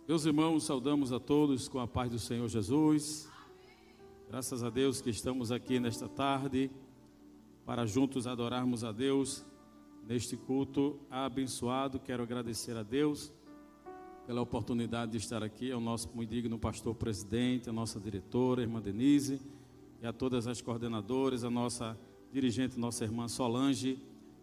Meus irmãos, saudamos a todos com a paz do Senhor Jesus. Graças a Deus que estamos aqui nesta tarde para juntos adorarmos a Deus neste culto abençoado. Quero agradecer a Deus pela oportunidade de estar aqui, ao nosso muito digno pastor presidente, a nossa diretora, a irmã Denise, e a todas as coordenadoras, a nossa dirigente, nossa irmã Solange,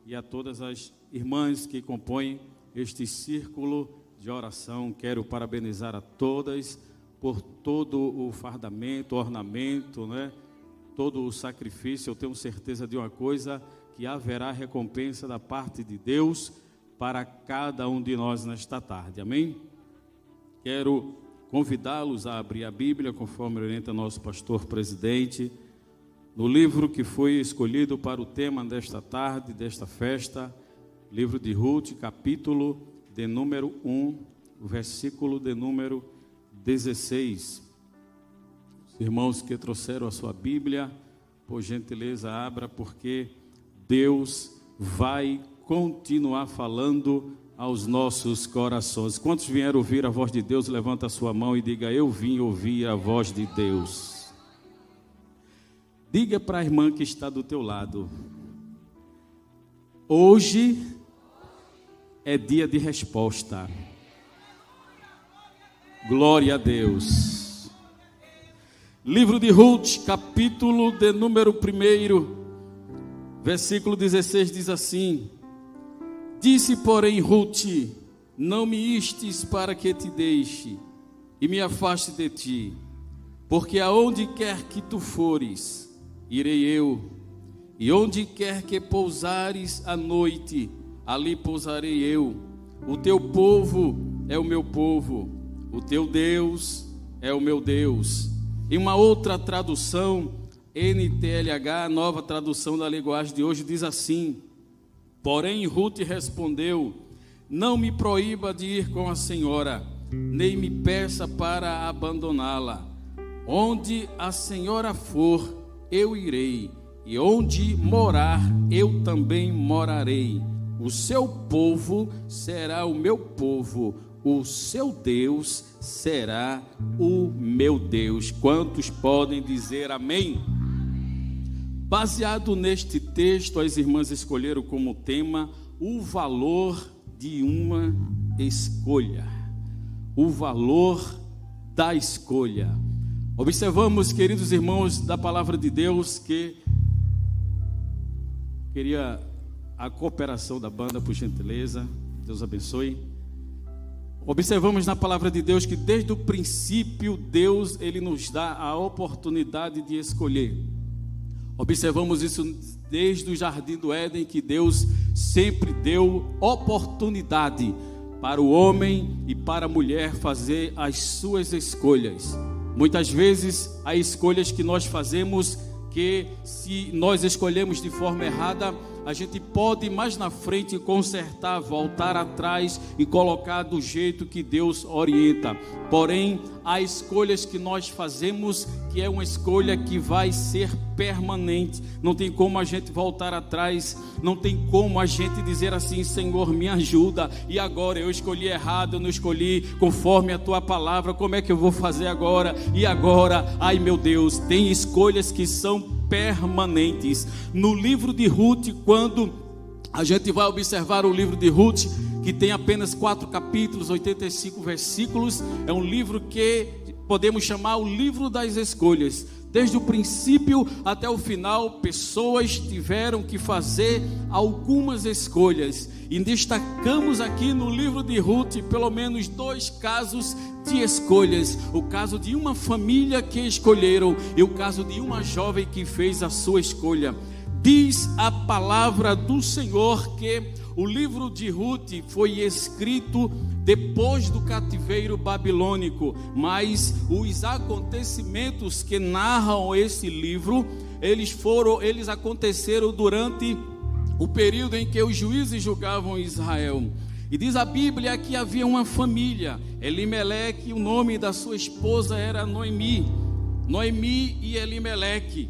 e a todas as irmãs que compõem este círculo de oração. Quero parabenizar a todas por todo o fardamento, ornamento, todo o sacrifício. Eu tenho certeza de uma coisa, que haverá recompensa da parte de Deus para cada um de nós nesta tarde, amém? Quero convidá-los a abrir a Bíblia, conforme orienta nosso pastor presidente, no livro que foi escolhido para o tema desta tarde, desta festa, livro de Ruth, capítulo de número 1, o versículo de número 16. Os irmãos que trouxeram a sua Bíblia, por gentileza, abra, porque Deus vai continuar falando aos nossos corações. Quantos vieram ouvir a voz de Deus? Levanta a sua mão e diga: eu vim ouvir a voz de Deus. Diga para a irmã que está do teu lado: hoje é dia de resposta. Glória a Deus. Livro de Ruth, capítulo de número 1, versículo 16 diz assim: disse, porém, Ruth: não me istes para que te deixe e me afaste de ti, porque aonde quer que tu fores, irei eu, e onde quer que pousares à noite, ali pousarei eu. O teu povo é o meu povo, o teu Deus é o meu Deus. Em uma outra tradução, NTLH, nova tradução da linguagem de hoje, diz assim: porém Ruth respondeu: não me proíba de ir com a senhora, nem me peça para abandoná-la. Onde a senhora for, eu irei, e onde morar, eu também morarei. O seu povo será o meu povo, o seu Deus será o meu Deus. Quantos podem dizer amém? Baseado neste texto, as irmãs escolheram como tema o valor de uma escolha. O valor da escolha. Observamos, queridos irmãos, da palavra de Deus, que queria a cooperação da banda, por gentileza. Deus abençoe. Observamos na palavra de Deus que desde o princípio Deus, Ele nos dá a oportunidade de escolher. Observamos isso desde o jardim do Éden, que Deus sempre deu oportunidade para o homem e para a mulher fazer as suas escolhas. Muitas vezes há escolhas que nós fazemos que, se nós escolhemos de forma errada, a gente pode mais na frente consertar, voltar atrás e colocar do jeito que Deus orienta. Porém, há escolhas que nós fazemos que é uma escolha que vai ser permanente. Não tem como a gente voltar atrás, não tem como a gente dizer assim: Senhor, me ajuda, e agora eu escolhi errado, eu não escolhi conforme a tua palavra, como é que eu vou fazer agora? E agora, ai meu Deus, tem escolhas que são permanentes. No livro de Ruth, quando a gente vai observar o livro de Ruth, que tem apenas 4 capítulos, 85 versículos, é um livro que podemos chamar o livro das escolhas. Desde o princípio até o final, pessoas tiveram que fazer algumas escolhas. E destacamos aqui no livro de Ruth pelo menos 2 casos de escolhas. O caso de uma família que escolheram e o caso de uma jovem que fez a sua escolha. Diz a palavra do Senhor que o livro de Ruth foi escrito depois do cativeiro babilônico, mas os acontecimentos que narram esse livro, eles aconteceram durante o período em que os juízes julgavam Israel. E diz a Bíblia que havia uma família, Elimeleque, o nome da sua esposa era Noemi e Elimeleque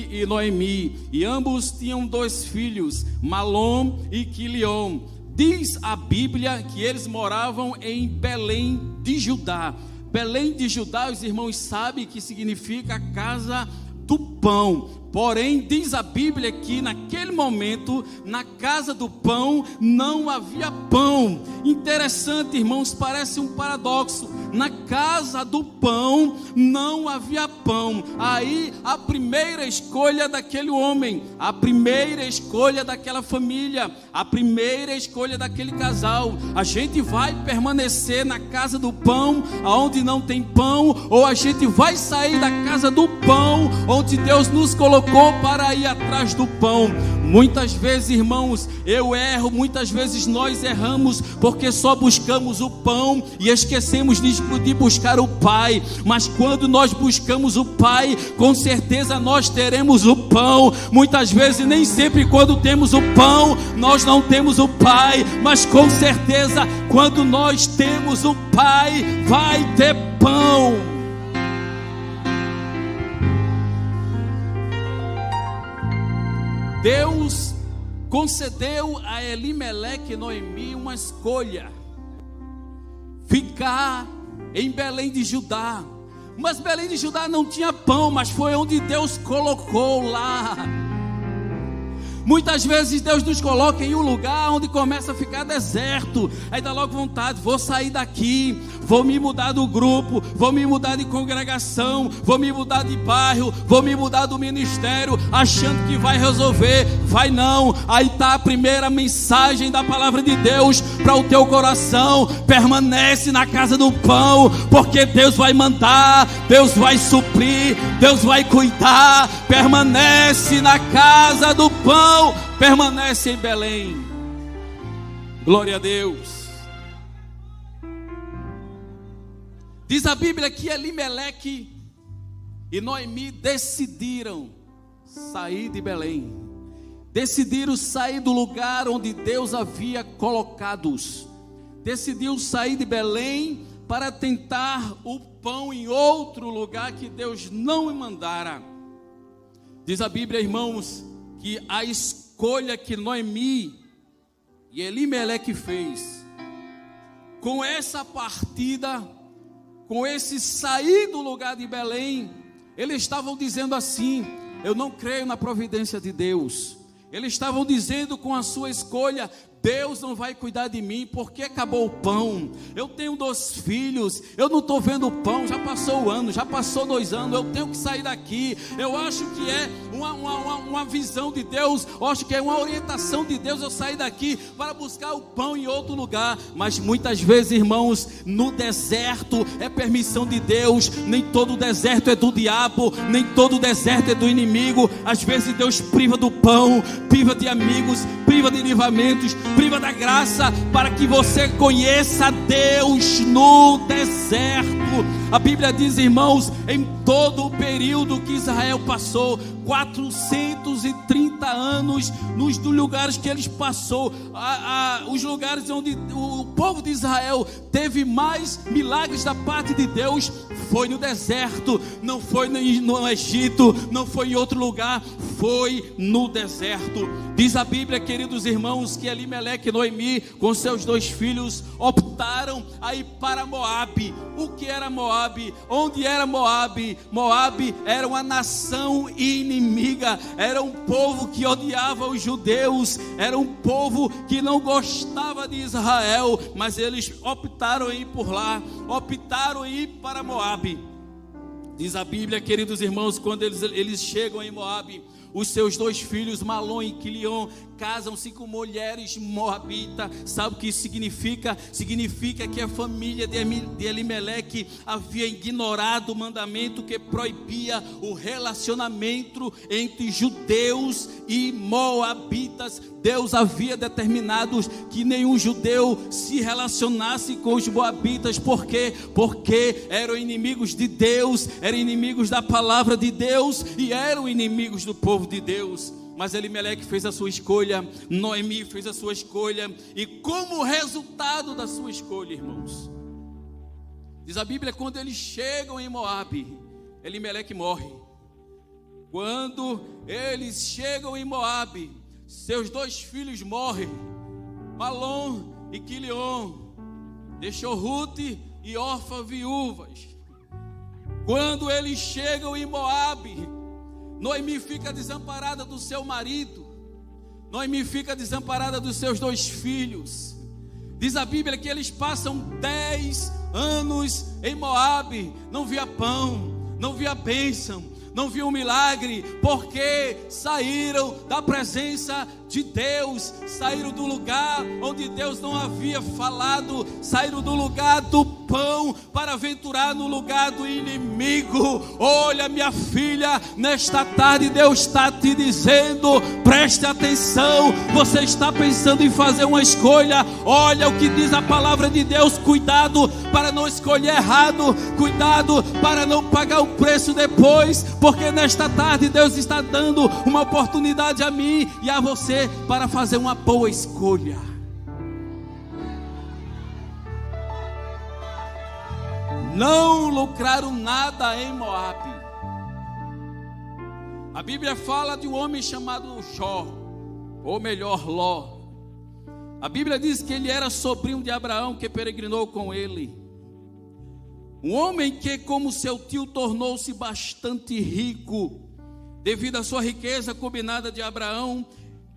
e Noemi, e ambos tinham 2 filhos, Malom e Quilion. Diz a Bíblia que eles moravam em Belém de Judá. Belém de Judá, os irmãos sabem que significa casa do pão. Porém, diz a Bíblia que naquele momento, na casa do pão, não havia pão. Interessante, irmãos, parece um paradoxo. Na casa do pão, não havia pão. Aí, a primeira escolha daquele homem, a primeira escolha daquela família, a primeira escolha daquele casal: a gente vai permanecer na casa do pão, onde não tem pão, ou a gente vai sair da casa do pão, onde Deus nos colocou para ir atrás do pão. Muitas vezes, irmãos, eu erro, muitas vezes nós erramos, porque só buscamos o pão e esquecemos de buscar o Pai. Mas quando nós buscamos o Pai, com certeza nós teremos o pão. Muitas vezes, nem sempre quando temos o pão, nós não temos o Pai, mas com certeza, quando nós temos o Pai, vai ter pão. Deus concedeu a Elimeleque e Noemi uma escolha: ficar em Belém de Judá. Mas Belém de Judá não tinha pão, mas foi onde Deus colocou lá. Muitas vezes Deus nos coloca em um lugar onde começa a ficar deserto. Aí dá logo vontade: vou sair daqui, vou me mudar do grupo, vou me mudar de congregação, vou me mudar de bairro, vou me mudar do ministério, achando que vai resolver. Vai não. Aí está a primeira mensagem da palavra de Deus para o teu coração: permanece na casa do pão, porque Deus vai mandar, Deus vai suprir, Deus vai cuidar. Permanece na casa do pão, permanece em Belém. Glória a Deus. Diz a Bíblia que Elimeleque e Noemi decidiram sair de Belém. Decidiram sair do lugar onde Deus havia colocado-os. Decidiram sair de Belém para tentar o pão em outro lugar que Deus não mandara. Diz a Bíblia, irmãos, que a escolha que Noemi e Elimeleque fez, com essa partida, com esse sair do lugar de Belém, eles estavam dizendo assim: eu não creio na providência de Deus. Eles estavam dizendo com a sua escolha: Deus não vai cuidar de mim porque acabou o pão. Eu tenho 2 filhos, eu não estou vendo o pão, já passou o ano, já passou 2 anos, eu tenho que sair daqui. Eu acho que é uma visão de Deus, eu acho que é uma orientação de Deus eu sair daqui para buscar o pão em outro lugar. Mas muitas vezes, irmãos, no deserto é permissão de Deus. Nem todo deserto é do diabo, nem todo deserto é do inimigo. Às vezes Deus priva do pão, priva de amigos, priva de livramentos, priva da graça, para que você conheça Deus no deserto. A Bíblia diz, irmãos, em todo o período que Israel passou, 430 anos, nos lugares que eles passou, os lugares onde o povo de Israel teve mais milagres da parte de Deus, foi no deserto. Não foi no Egito, não foi em outro lugar, foi no deserto. Diz a Bíblia, queridos irmãos, que Elimeleque e Noemi, com seus 2 filhos, optaram a ir para Moabe. O que era Moabe? Onde era Moabe? Moabe era uma nação inimiga, era um povo que odiava os judeus, era um povo que não gostava de Israel, mas eles optaram em ir por lá, optaram em ir para Moabe. Diz a Bíblia, queridos irmãos, quando eles chegam em Moabe, os seus 2 filhos, Malom e Quilion, casam-se com mulheres moabitas. Sabe o que isso significa? Significa que a família de Elimeleque havia ignorado o mandamento que proibia o relacionamento entre judeus e moabitas. Deus havia determinado que nenhum judeu se relacionasse com os moabitas. Por quê? Porque eram inimigos de Deus, eram inimigos da palavra de Deus e eram inimigos do povo de Deus. Mas Elimeleque fez a sua escolha, Noemi fez a sua escolha, e como resultado da sua escolha, irmãos, diz a Bíblia, quando eles chegam em Moabe, Elimeleque morre. Quando eles chegam em Moabe, seus 2 filhos morrem. Malom e Quilion, deixou Ruth e Orfa viúvas. Quando eles chegam em Moabe, Noemi fica desamparada do seu marido, Noemi fica desamparada dos seus 2 filhos. Diz a Bíblia que eles passam 10 anos em Moabe, não via pão, não via bênção, não viu um milagre, porque saíram da presença de Deus, saíram do lugar onde Deus não havia falado, saíram do lugar do pão para aventurar no lugar do inimigo. Olha, minha filha, nesta tarde Deus está te dizendo, preste atenção, você está pensando em fazer uma escolha, olha o que diz a palavra de Deus, cuidado para não escolher errado, cuidado para não pagar o preço depois, porque nesta tarde Deus está dando uma oportunidade a mim e a você para fazer uma boa escolha. Não lucraram nada em Moabe. A Bíblia fala de um homem chamado Jó, ou melhor, Ló. A Bíblia diz que ele era sobrinho de Abraão, que peregrinou com ele. Um homem que, como seu tio, tornou-se bastante rico. Devido à sua riqueza combinada de Abraão,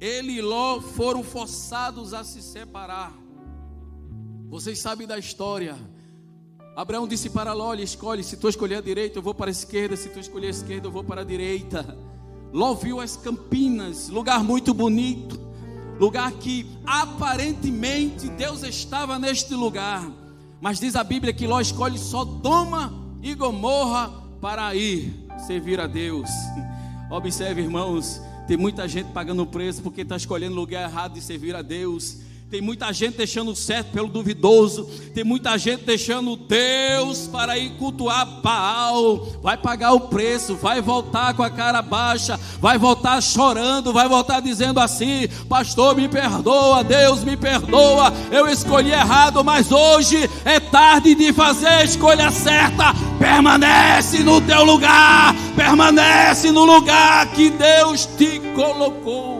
ele e Ló foram forçados a se separar. Vocês sabem da história. Abraão disse para Ló: escolhe, se tu escolher a direita eu vou para a esquerda, se tu escolher a esquerda eu vou para a direita. Ló viu as campinas, lugar muito bonito, lugar que aparentemente Deus estava neste lugar, mas diz a Bíblia que Ló escolhe Sodoma e Gomorra para ir servir a Deus. Observe, irmãos, tem muita gente pagando o preço porque está escolhendo o lugar errado de servir a Deus. Tem muita gente deixando o certo pelo duvidoso. Tem muita gente deixando Deus para ir cultuar Baal. Vai pagar o preço, vai voltar com a cara baixa, vai voltar chorando, vai voltar dizendo assim: pastor, me perdoa, Deus me perdoa, eu escolhi errado, mas hoje é tarde de fazer a escolha certa. Permanece no teu lugar, permanece no lugar que Deus te colocou.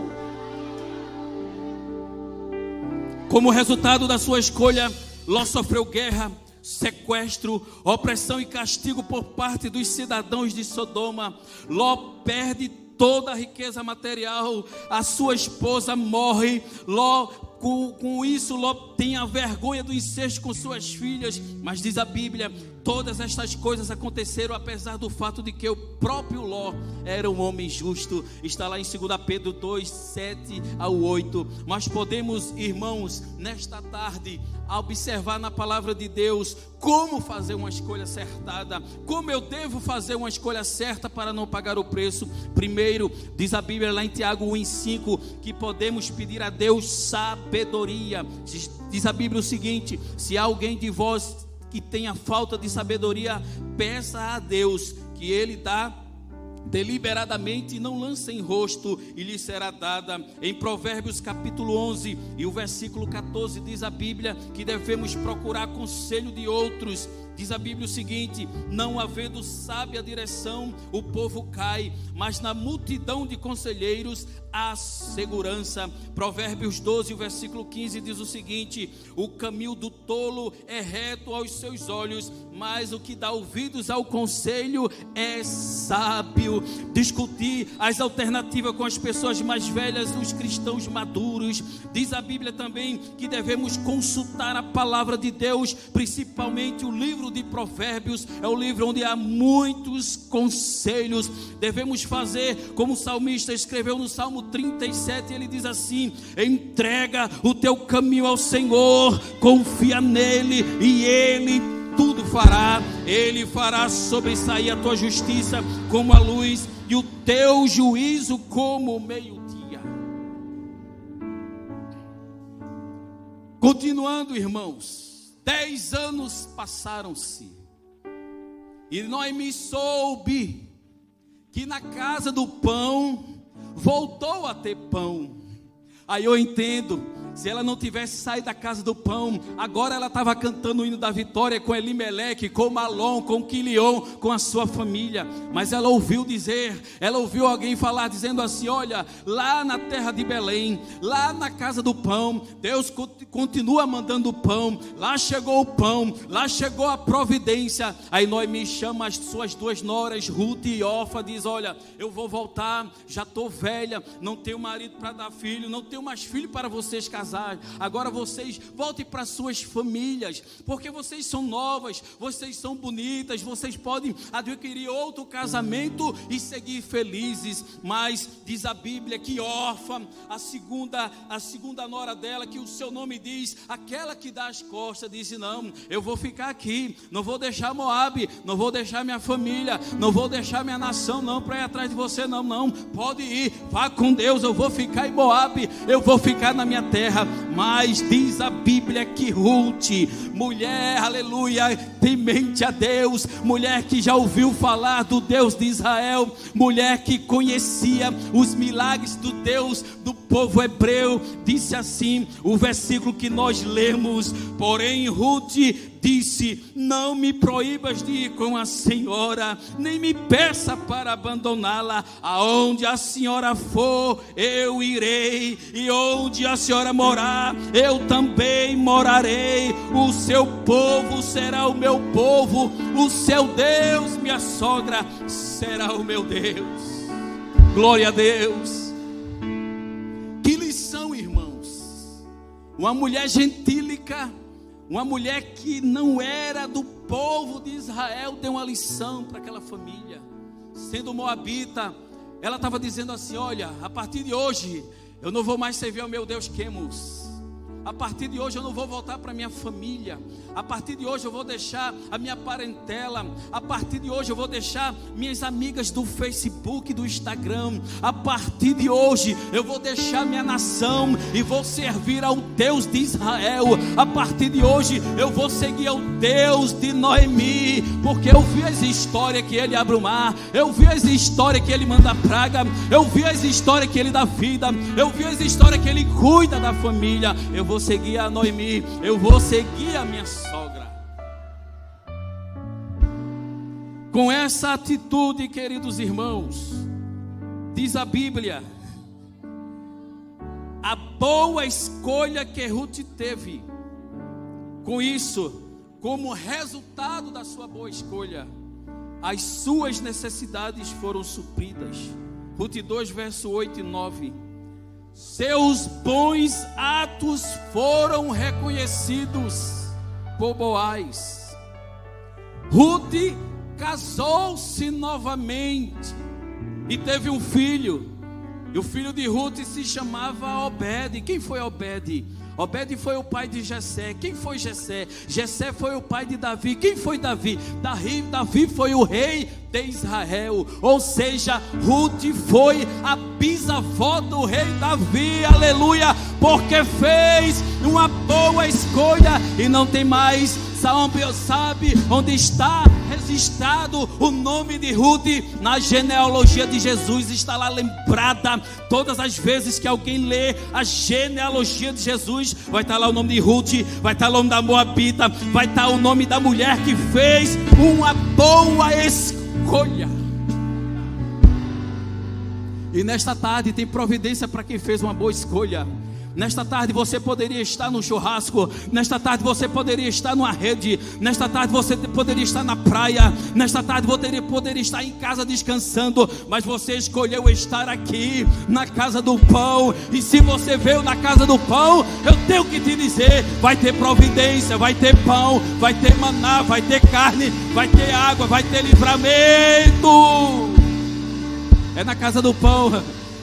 Como resultado da sua escolha, Ló sofreu guerra, sequestro, opressão e castigo por parte dos cidadãos de Sodoma. Ló perde toda a riqueza material, a sua esposa morre. Ló, com isso, Ló tem a vergonha do incesto com suas filhas. Mas diz a Bíblia, todas estas coisas aconteceram apesar do fato de que o próprio Ló era um homem justo. Está lá em 2 Pedro 2, 7 ao 8. Mas podemos, irmãos, nesta tarde, observar na palavra de Deus como fazer uma escolha acertada, como eu devo fazer uma escolha certa para não pagar o preço. Primeiro, diz a Bíblia lá em Tiago 1:5, que podemos pedir a Deus sabedoria. Diz a Bíblia o seguinte: se há alguém de vós que tenha falta de sabedoria, peça a Deus, que Ele dá deliberadamente e não lança em rosto, e lhe será dada. Em Provérbios capítulo 11 e o versículo 14 diz a Bíblia que devemos procurar conselho de outros. Diz a Bíblia o seguinte: não havendo sábia direção, o povo cai, mas na multidão de conselheiros há segurança. Provérbios 12, o versículo 15 diz o seguinte: o caminho do tolo é reto aos seus olhos, mas o que dá ouvidos ao conselho é sábio. Discutir as alternativas com as pessoas mais velhas, os cristãos maduros. Diz a Bíblia também que devemos consultar a palavra de Deus, principalmente o livro de Provérbios. É o livro onde há muitos conselhos. Devemos fazer como o salmista escreveu no Salmo 37, ele diz assim: entrega o teu caminho ao Senhor, confia nele e ele tudo fará. Ele fará sobressair a tua justiça como a luz e o teu juízo como o meio-dia. Continuando, irmãos, 10 anos passaram-se e Noemi soube que na casa do pão voltou a ter pão. Aí eu entendo, Se ela não tivesse saído da casa do pão, agora ela estava cantando o hino da vitória com Elimeleque, com Malom, com Quilion, com a sua família. Mas ela ouviu dizer, ela ouviu alguém falar dizendo assim: olha, lá na terra de Belém, lá na casa do pão, Deus continua mandando pão. Lá chegou o pão, lá chegou a providência. Aí Noemi chama as suas duas noras, Ruth e Orfa, diz: olha, eu vou voltar, já estou velha, não tenho marido para dar filho, não tenho mais filho para vocês casar. Agora vocês voltem para suas famílias, porque vocês são novas, vocês são bonitas, vocês podem adquirir outro casamento e seguir felizes. Mas diz a Bíblia que Orfa, a segunda nora dela, que o seu nome diz, aquela que dá as costas, disse: não, eu vou ficar aqui, não vou deixar Moabe, não vou deixar minha família, não vou deixar minha nação não para ir atrás de você, não, pode ir, vá com Deus, eu vou ficar em Moabe, eu vou ficar na minha terra. Mas diz a Bíblia que Ruth, mulher, aleluia, temente a Deus, mulher que já ouviu falar do Deus de Israel, mulher que conhecia os milagres do Deus do povo hebreu, disse assim, o versículo que nós lemos: porém Ruth disse: não me proíbas de ir com a senhora, nem me peça para abandoná-la. Aonde a senhora for, eu irei, e onde a senhora morar, eu também morarei. O seu povo será o meu povo, o seu Deus, minha sogra, será o meu Deus. Glória a Deus. Que lição, irmãos. Uma mulher gentílica, uma mulher que não era do povo de Israel, deu uma lição para aquela família. Sendo moabita, ela estava dizendo assim: olha, a partir de hoje eu não vou mais servir ao meu Deus Quemos. A partir de hoje eu não vou voltar para minha família. A partir de hoje eu vou deixar a minha parentela. A partir de hoje eu vou deixar minhas amigas do Facebook, do Instagram. A partir de hoje eu vou deixar minha nação e vou servir ao Deus de Israel. A partir de hoje eu vou seguir ao Deus de Noemi, porque eu vi as histórias que ele abre o mar, eu vi as histórias que ele manda praga, eu vi as histórias que ele dá vida, eu vi as histórias que ele cuida da família. Eu vou seguir a Noemi, eu vou seguir a minha sogra. Com essa atitude, queridos irmãos, diz a Bíblia, a boa escolha que Ruth teve, com isso, como resultado da sua boa escolha, as suas necessidades foram supridas. Ruth 2, verso 8 e 9. Seus bons atos foram reconhecidos por Boaz. Ruth casou-se novamente e teve um filho. E o filho de Ruth se chamava Obed. Quem foi Obed? Obed foi o pai de Jessé. Quem foi Jessé? Jessé foi o pai de Davi. Quem foi Davi? Davi foi o rei de Israel. Ou seja, Ruth foi a bisavó do rei Davi, aleluia, porque fez uma boa escolha e não tem mais. Sabe onde está registrado o nome de Ruth? Na genealogia de Jesus, está lá lembrada. Todas as vezes que alguém lê a genealogia de Jesus, vai estar lá o nome de Ruth, vai estar lá o nome da Moabita, vai estar o nome da mulher que fez uma boa escolha. E nesta tarde tem providência para quem fez uma boa escolha. Nesta tarde você poderia estar no churrasco. Nesta tarde você poderia estar numa rede. Nesta tarde você poderia estar na praia. Nesta tarde você poderia estar em casa descansando. Mas você escolheu estar aqui na casa do pão. E se você veio na casa do pão, eu tenho que te dizer, vai ter providência, vai ter pão, vai ter maná, vai ter carne, vai ter água, vai ter livramento. É na casa do pão.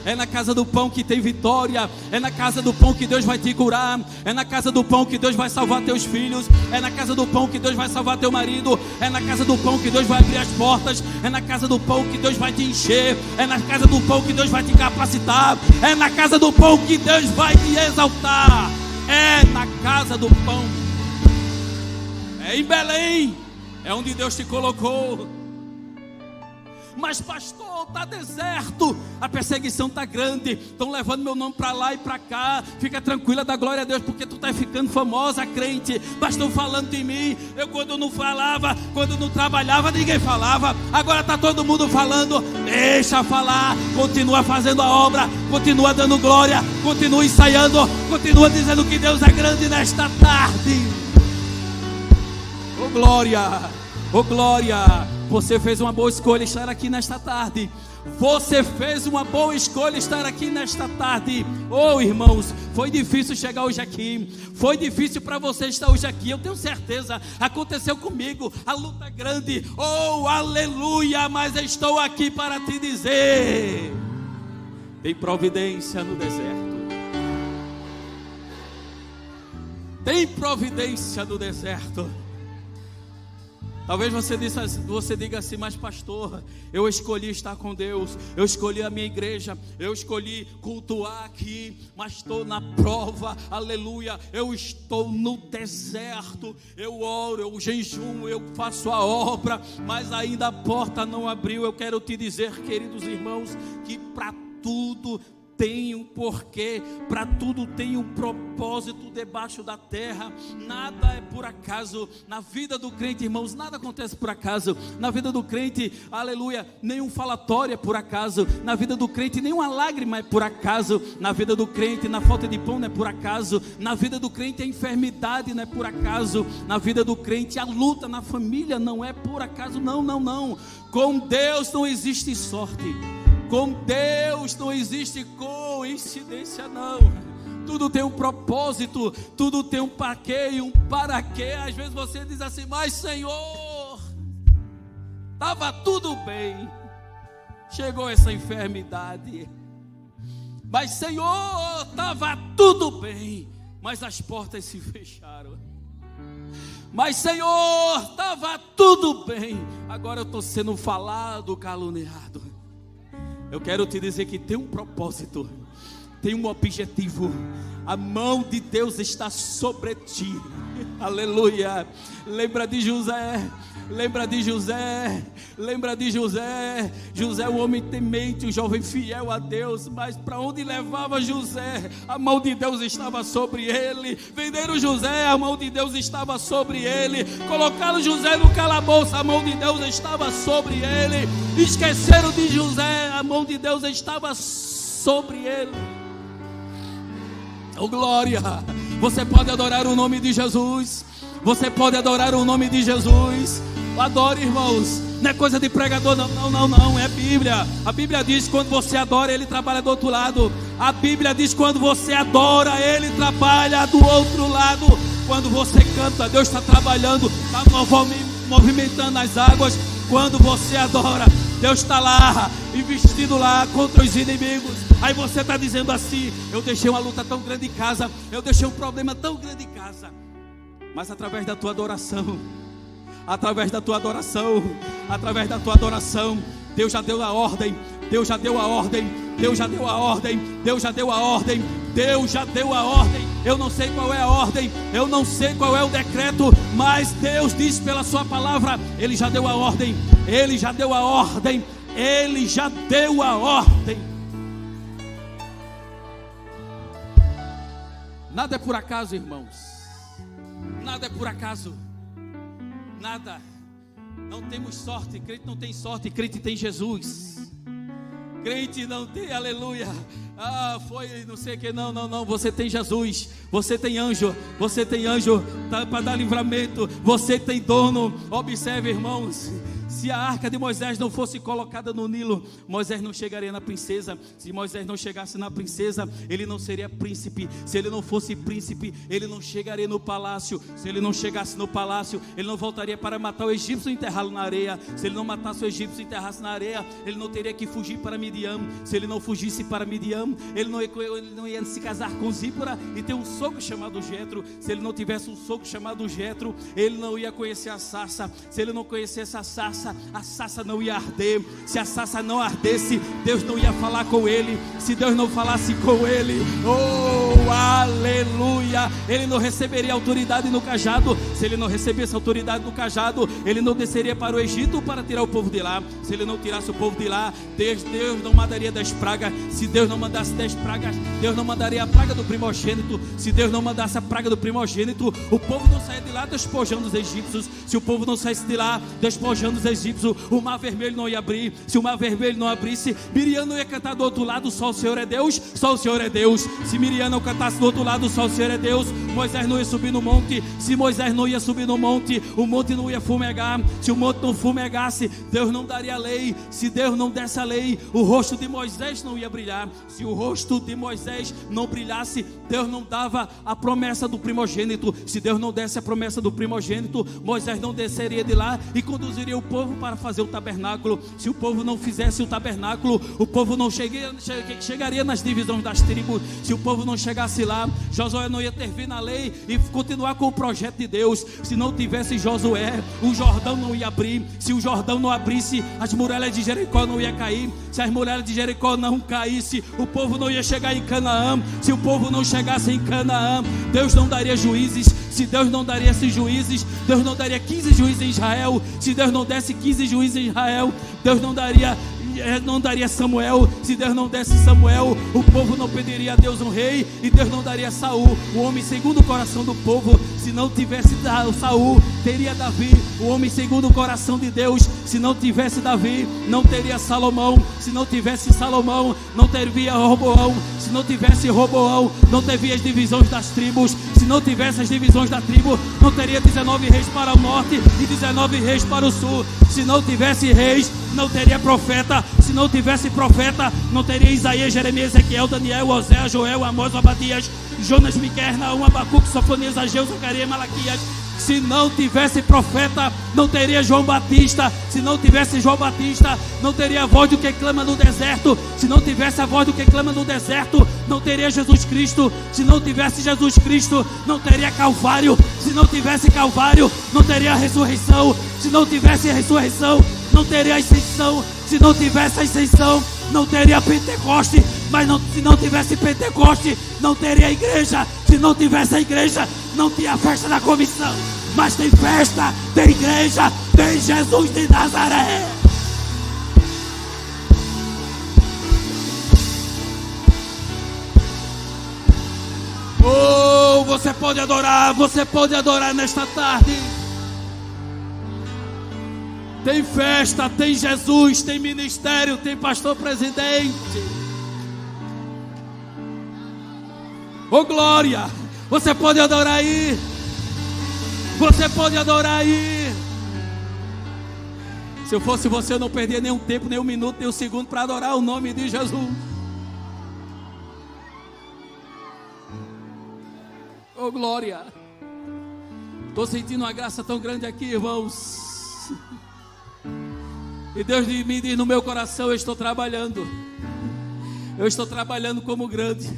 É na casa do pão que tem vitória. É na casa do pão que Deus vai te curar. É na casa do pão que Deus vai salvar teus filhos. É na casa do pão que Deus vai salvar teu marido. É na casa do pão que Deus vai abrir as portas. É na casa do pão que Deus vai te encher. É na casa do pão que Deus vai te capacitar. É na casa do pão que Deus vai te exaltar. É na casa do pão. É em Belém. É onde Deus te colocou. Mas pastor, está deserto, a perseguição está grande, estão levando meu nome para lá e para cá. Fica tranquila, dá glória a Deus, porque tu está ficando famosa, crente. Mas estão falando de mim. Eu quando não falava, quando não trabalhava, ninguém falava. Agora está todo mundo falando. Deixa falar, continua fazendo a obra, continua dando glória, continua ensaiando, continua dizendo que Deus é grande nesta tarde. Oh glória, oh glória. Você fez uma boa escolha estar aqui nesta tarde. Você fez uma boa escolha estar aqui nesta tarde. Oh irmãos, foi difícil chegar hoje aqui. Foi difícil para você estar hoje aqui. Eu tenho certeza, aconteceu comigo. A luta é grande. Oh aleluia, mas estou aqui para te dizer: tem providência no deserto. Tem providência no deserto. Talvez você diga assim: mas pastor, eu escolhi estar com Deus, eu escolhi a minha igreja, eu escolhi cultuar aqui, mas estou na prova, aleluia, eu estou no deserto, eu oro, eu jejuo, eu faço a obra, mas ainda a porta não abriu. Eu quero te dizer, queridos irmãos, que para tudo tem um porquê, para tudo tem um propósito debaixo da terra. Nada é por acaso na vida do crente, irmãos. Nada acontece por acaso na vida do crente, aleluia. Nenhum falatório é por acaso na vida do crente, nenhuma lágrima é por acaso na vida do crente. Na falta de pão não é por acaso na vida do crente, a enfermidade não é por acaso na vida do crente, a luta na família não é por acaso. Não, não, não. Com Deus não existe sorte. Com Deus não existe coincidência, não. Tudo tem um propósito, tudo tem um porquê e um para quê. Às vezes você diz assim: mas Senhor, estava tudo bem, chegou essa enfermidade. Mas Senhor, estava tudo bem, mas as portas se fecharam. Mas Senhor, estava tudo bem, agora eu estou sendo falado, caluniado. Eu quero te dizer que tem um propósito, tem um objetivo. A mão de Deus está sobre ti. Aleluia. Lembra de José. Lembra de José. Lembra de José. José, o homem temente, o jovem fiel a Deus. Mas para onde levava José, a mão de Deus estava sobre ele. Venderam José, a mão de Deus estava sobre ele. Colocaram José no calabouço, a mão de Deus estava sobre ele. Esqueceram de José, a mão de Deus estava sobre ele. Oh glória. Você pode adorar o nome de Jesus. Você pode adorar o nome de Jesus. Adore, irmãos. Não é coisa de pregador, não, não, não, não. É Bíblia. A Bíblia diz que quando você adora, Ele trabalha do outro lado. A Bíblia diz que quando você adora, Ele trabalha do outro lado. Quando você canta, Deus está trabalhando, está movimentando as águas. Quando você adora, Deus está lá, investindo lá contra os inimigos. Aí você está dizendo assim: eu deixei uma luta tão grande em casa, eu deixei um problema tão grande em casa. Mas através da tua adoração, através da tua adoração, através da tua adoração, Deus já deu a ordem, Deus já deu a ordem, Deus já deu a ordem, Deus já deu a ordem, Deus já deu a ordem. Eu não sei qual é a ordem, eu não sei qual é o decreto, mas Deus diz pela sua palavra: Ele já deu a ordem, Ele já deu a ordem, Ele já deu a ordem. Nada é por acaso, irmãos. Nada é por acaso. Nada. Não temos sorte. Crente não tem sorte. Crente tem Jesus. Crente não tem, aleluia. Ah, foi não sei o que. Não, não, não. Você tem Jesus. Você tem anjo. Você tem anjo para dar livramento. Você tem dono. Observe, irmãos. Se a arca de Moisés não fosse colocada no Nilo, Moisés não chegaria na princesa. Se Moisés não chegasse na princesa, ele não seria príncipe. Se ele não fosse príncipe, ele não chegaria no palácio. Se ele não chegasse no palácio, ele não voltaria para matar o egípcio e enterrá-lo na areia. Se ele não matasse o egípcio e enterrasse na areia, ele não teria que fugir para Midian. Se ele não fugisse para Midian, ele não ia se casar com Zípora e ter um sogro chamado Jetro. Se ele não tivesse um sogro chamado Jetro, ele não ia conhecer a sarça. Se ele não conhecesse a sarça, a sarça não ia arder. Se a sarça não ardesse, Deus não ia falar com ele. Se Deus não falasse com ele, oh, aleluia, ele não receberia autoridade no cajado. Se ele não recebesse autoridade no cajado, ele não desceria para o Egito para tirar o povo de lá. Se ele não tirasse o povo de lá, Deus não mandaria 10 pragas. Se Deus não mandasse 10 pragas, Deus não mandaria a praga do primogênito. Se Deus não mandasse a praga do primogênito, o povo não saia de lá despojando os egípcios. Se o povo não saísse de lá despojando os egípcios, o mar vermelho não ia abrir. Se o mar vermelho não abrisse, Miriam não ia cantar do outro lado, só o Senhor é Deus, só o Senhor é Deus. Se Miriam não cantasse do outro lado, só o Senhor é Deus, Moisés não ia subir no monte. Se Moisés não ia subir no monte, o monte não ia fumegar. Se o monte não fumegasse, Deus não daria lei. Se Deus não desse a lei, o rosto de Moisés não ia brilhar. Se o rosto de Moisés não brilhasse, Deus não dava a promessa do primogênito. Se Deus não desse a promessa do primogênito, Moisés não desceria de lá e conduziria o povo para fazer o tabernáculo. Se o povo não fizesse o tabernáculo, o povo não chegaria nas divisões das tribos. Se o povo não chegasse lá, Josué não ia intervir na lei e continuar com o projeto de Deus. Se não tivesse Josué, o Jordão não ia abrir. Se o Jordão não abrisse, as muralhas de Jericó não ia cair. Se as muralhas de Jericó não caísse, o povo não ia chegar em Canaã. Se o povo não chegasse em Canaã, Deus não daria juízes. Se Deus não daria esses juízes, Deus não daria 15 juízes em Israel. Se Deus não desse 15 juízes em Israel, Deus não daria Samuel. Se Deus não desse Samuel, o povo não pediria a Deus um rei, e Deus não daria Saul, o homem segundo o coração do povo. Se não tivesse Saul, teria Davi, o homem segundo o coração de Deus. Se não tivesse Davi, não teria Salomão. Se não tivesse Salomão, não teria Roboão. Se não tivesse Roboão, não teria as divisões das tribos. Se não tivesse as divisões da tribo, não teria 19 reis para o norte e 19 reis para o sul. Se não tivesse reis, não teria profeta. Se não tivesse profeta, não teria Isaías, Jeremias, Ezequiel, Daniel, Oséias, Joel, Amós, Obadias, Jonas, Miqueias, Naum, Abacuque, Sofonias, Ageu, Zacarias, Malaquias. Se não tivesse profeta, não teria João Batista. Se não tivesse João Batista, não teria a voz do que clama no deserto. Se não tivesse a voz do que clama no deserto, não teria Jesus Cristo. Se não tivesse Jesus Cristo, não teria Calvário. Se não tivesse Calvário, não teria ressurreição. Se não tivesse ressurreição, não teria ascensão. Se não tivesse ascensão, não teria Pentecoste. Mas se não tivesse Pentecoste, não teria igreja. Se não tivesse a igreja, não tinha festa da comissão. Mas tem festa, tem igreja, tem Jesus de Nazaré. Oh, você pode adorar nesta tarde. Tem festa, tem Jesus, tem ministério, tem pastor presidente. Oh glória, você pode adorar aí. Você pode adorar aí. Se eu fosse você, eu não perdia nenhum tempo, nem um minuto, nem um segundo para adorar o nome de Jesus. Oh glória. Estou sentindo uma graça tão grande aqui, irmãos. E Deus me diz no meu coração: eu estou trabalhando. Eu estou trabalhando como grande.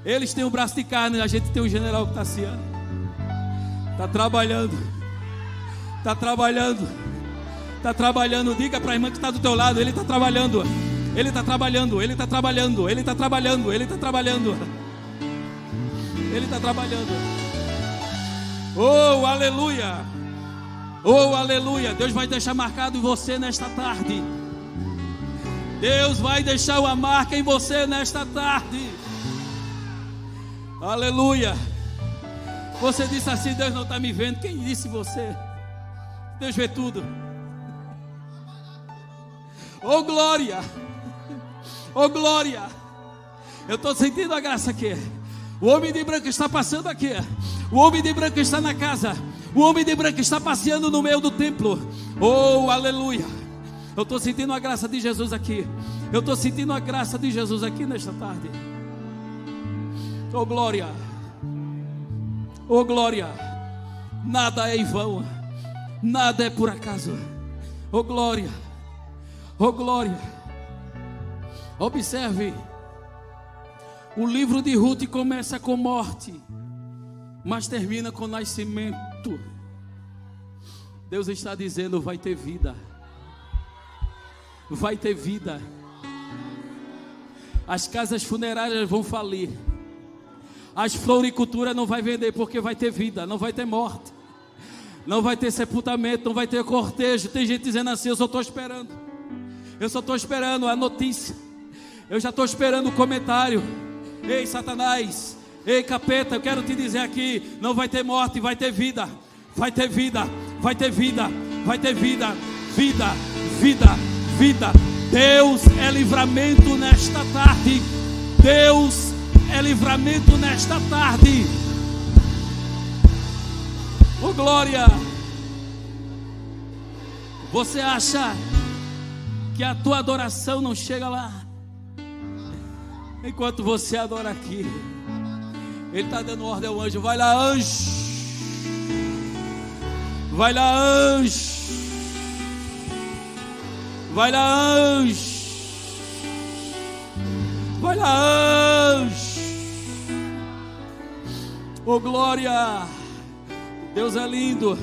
Eles têm um braço de carne, a gente tem um general que está assim, está trabalhando. Está trabalhando. Está trabalhando. Diga para a irmã que está do teu lado: ele está trabalhando. Ele está trabalhando. Ele está trabalhando. Ele está trabalhando. Ele está trabalhando. Ele está trabalhando. Oh, aleluia. Oh, aleluia. Deus vai deixar marcado em você nesta tarde. Deus vai deixar uma marca em você nesta tarde. Aleluia. Você disse assim: Deus não está me vendo. Quem disse você? Deus vê tudo. Oh glória. Oh glória. Eu estou sentindo a graça aqui. O homem de branco está passando aqui. O homem de branco está na casa. O homem de branco está passeando no meio do templo. Oh aleluia. Eu estou sentindo a graça de Jesus aqui. Eu estou sentindo a graça de Jesus aqui nesta tarde. Oh glória. Oh glória. Nada é em vão. Nada é por acaso. Oh glória. Oh glória. Observe. O livro de Ruth começa com morte, mas termina com nascimento. Deus está dizendo: vai ter vida. Vai ter vida. As casas funerárias vão falir. As floriculturas não vai vender, porque vai ter vida, não vai ter morte. Não vai ter sepultamento, não vai ter cortejo. Tem gente dizendo assim: eu só estou esperando. Eu só estou esperando a notícia. Eu já estou esperando o comentário. Ei, Satanás. Ei, capeta, eu quero te dizer aqui: não vai ter morte, vai ter vida. Vai ter vida, vai ter vida, vai ter vida. Vida, vida, vida. Deus é livramento nesta tarde. Deus é livramento nesta tarde. Oh, glória. Você acha que a tua adoração não chega lá? Enquanto você adora aqui, Ele está dando ordem ao anjo: vai lá, anjo. Vai lá, anjo. Vai lá, anjo. Vai lá, anjo. Oh, glória. Deus é lindo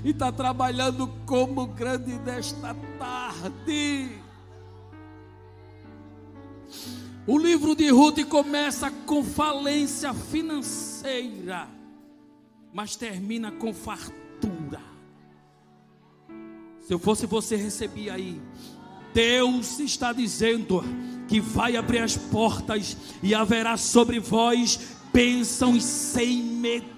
e está trabalhando como grande nesta tarde. O livro de Ruth começa com falência financeira, mas termina com fartura. Se eu fosse você, recebia aí. Deus está dizendo que vai abrir as portas e haverá sobre vós bênçãos sem medida.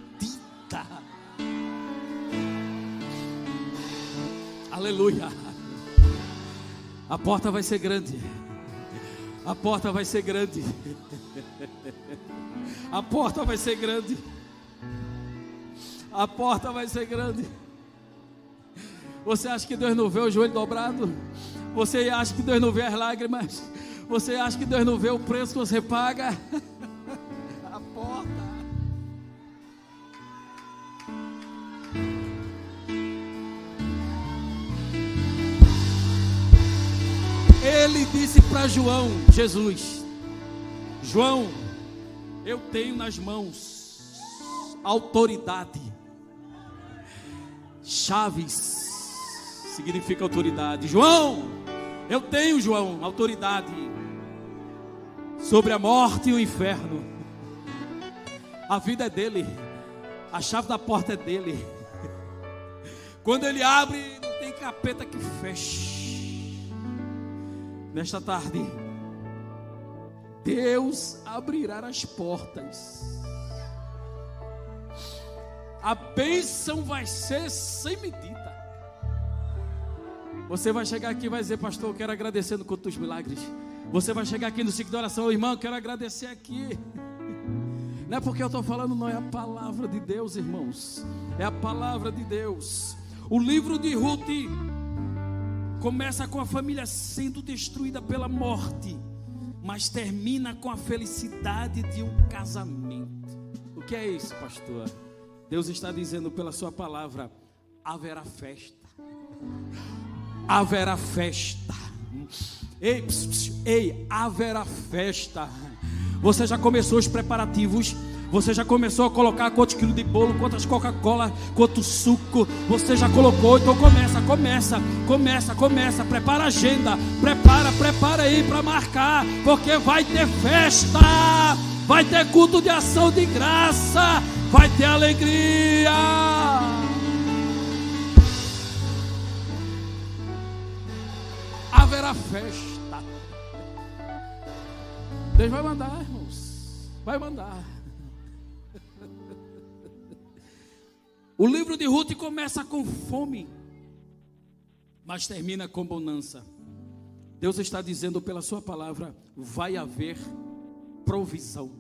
Aleluia. A porta vai ser grande. A porta vai ser grande. A porta vai ser grande. A porta vai ser grande. Você acha que Deus não vê o joelho dobrado? Você acha que Deus não vê as lágrimas? Você acha que Deus não vê o preço que você paga? A porta. Ele disse para João, Jesus: João, eu tenho nas mãos autoridade. Chaves significa autoridade. João, eu tenho, João, autoridade sobre a morte e o inferno. A vida é dele. A chave da porta é dele. Quando ele abre, não tem capeta que feche. Nesta tarde, Deus abrirá as portas. A bênção vai ser sem medida. Você vai chegar aqui e vai dizer: pastor, eu quero agradecer no culto dos milagres. Você vai chegar aqui no ciclo de oração: irmão, eu quero agradecer aqui. Não é porque eu estou falando, não, é a palavra de Deus, irmãos. É a palavra de Deus. O livro de Ruth começa com a família sendo destruída pela morte, mas termina com a felicidade de um casamento. O que é isso, pastor? Deus está dizendo pela sua palavra: haverá festa. Haverá festa. Ei, haverá festa. Você já começou os preparativos? Você já começou a colocar quantos quilos de bolo, quantas Coca-Cola, quanto suco? Você já colocou? Então começa. Prepara a agenda. Prepara aí para marcar, porque vai ter festa. Vai ter culto de ação de graça. Vai ter alegria. Haverá festa. Deus vai mandar, irmãos. Vai mandar. O livro de Ruth começa com fome, mas termina com bonança. Deus está dizendo pela sua palavra: vai haver provisão.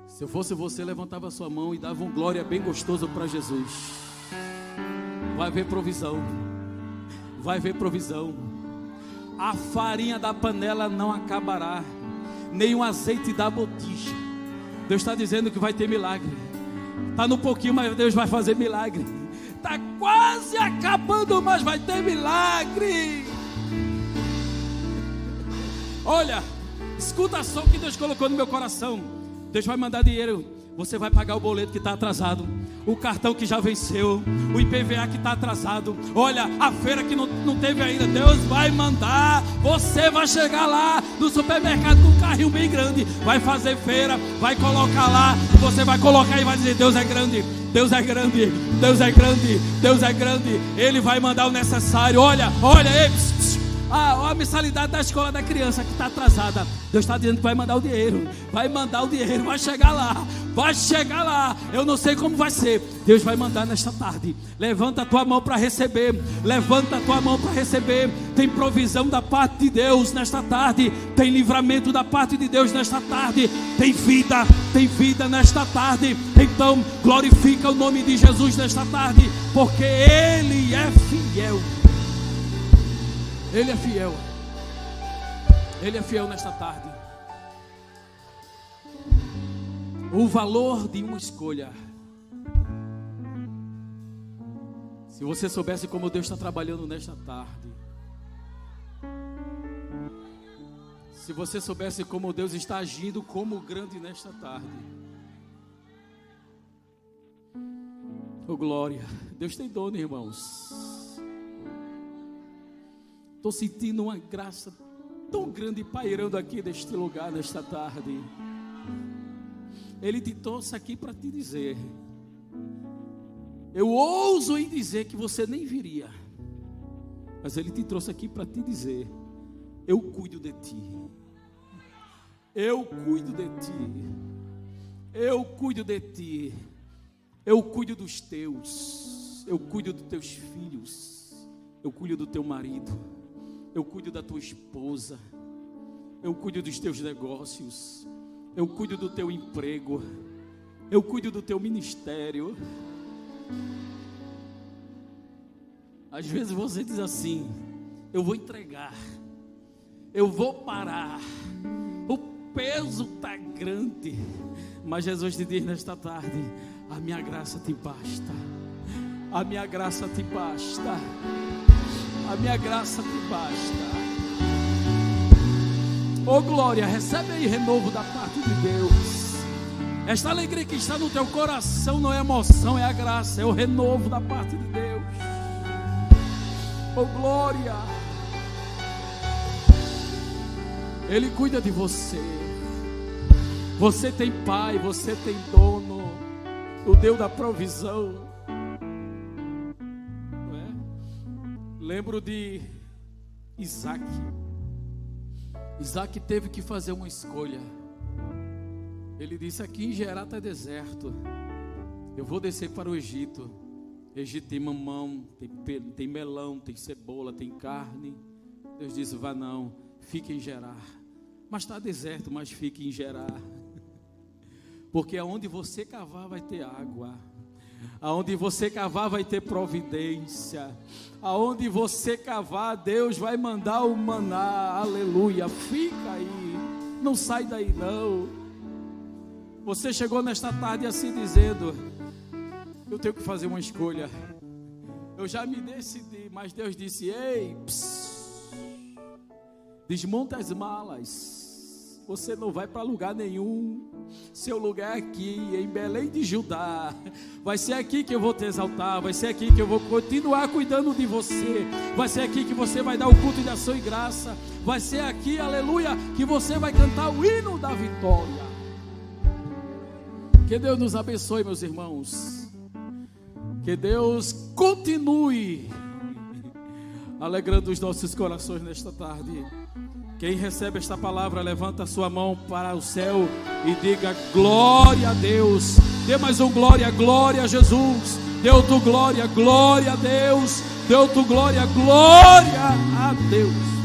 Se eu fosse você, levantava a sua mão e dava um glória bem gostoso para Jesus. Vai haver provisão. Vai haver provisão. A farinha da panela não acabará, nem o azeite da botija. Deus está dizendo que vai ter milagre. Está no pouquinho, mas Deus vai fazer milagre. Está quase acabando, mas vai ter milagre. Olha, escuta só o que Deus colocou no meu coração. Deus vai mandar dinheiro. Você vai pagar o boleto que está atrasado, o cartão que já venceu, o IPVA que está atrasado. Olha, a feira que não teve ainda, Deus vai mandar. Você vai chegar lá no supermercado com um carrinho bem grande, vai fazer feira, vai colocar lá, você vai colocar e vai dizer: Deus é grande, Deus é grande, Deus é grande, Deus é grande. Ele vai mandar o necessário. Olha, ei, a mensalidade da escola da criança que está atrasada, Deus está dizendo que vai mandar o dinheiro, vai mandar o dinheiro, vai chegar lá, vai chegar lá. Eu não sei como vai ser, Deus vai mandar nesta tarde. Levanta a tua mão para receber, levanta a tua mão para receber. Tem provisão da parte de Deus nesta tarde, tem livramento da parte de Deus nesta tarde, tem vida nesta tarde. Então glorifica o nome de Jesus nesta tarde, porque Ele é fiel. Ele é fiel. Ele é fiel nesta tarde. O valor de uma escolha. Se você soubesse como Deus está trabalhando nesta tarde. Se você soubesse como Deus está agindo como grande nesta tarde. Oh glória. Deus tem dono, irmãos. Estou sentindo uma graça tão grande pairando aqui neste lugar, nesta tarde. Ele te trouxe aqui para te dizer: eu ouso em dizer que você nem viria, mas Ele te trouxe aqui para te dizer: eu cuido de ti, eu cuido de ti, eu cuido de ti, eu cuido dos teus, eu cuido dos teus filhos, eu cuido do teu marido, eu cuido da tua esposa, eu cuido dos teus negócios, eu cuido do teu emprego, eu cuido do teu ministério. Às vezes você diz assim: eu vou entregar, eu vou parar, o peso está grande. Mas Jesus te diz nesta tarde: a minha graça te basta, a minha graça te basta, a minha graça te basta. Oh glória, recebe aí renovo da parte de Deus. Esta alegria que está no teu coração não é emoção, é a graça, é o renovo da parte de Deus. Oh glória. Ele cuida de você. Você tem pai, você tem dono, o Deus da provisão. Lembro de Isaac. Isaac teve que fazer uma escolha. Ele disse: aqui em Gerar está deserto, eu vou descer para o Egito. Egito tem mamão, tem melão, tem cebola, tem carne. Deus disse: vá não, fique em Gerar. Mas está deserto, mas fique em Gerar, porque aonde você cavar vai ter água, aonde você cavar vai ter providência, aonde você cavar Deus vai mandar o maná. Aleluia. Fica aí, não sai daí não. Você chegou nesta tarde assim dizendo: eu tenho que fazer uma escolha, eu já me decidi. Mas Deus disse: ei, desmonta as malas, você não vai para lugar nenhum. Seu lugar é aqui, em Belém de Judá. Vai ser aqui que eu vou te exaltar, vai ser aqui que eu vou continuar cuidando de você, vai ser aqui que você vai dar o culto de ação e graça, vai ser aqui, aleluia, que você vai cantar o hino da vitória. Que Deus nos abençoe, meus irmãos. Que Deus continue alegrando os nossos corações nesta tarde. Quem recebe esta palavra, levanta a sua mão para o céu e diga: glória a Deus. Dê mais um glória, glória a Jesus. Deu tu glória, glória a Deus. Deu tu glória, glória a Deus.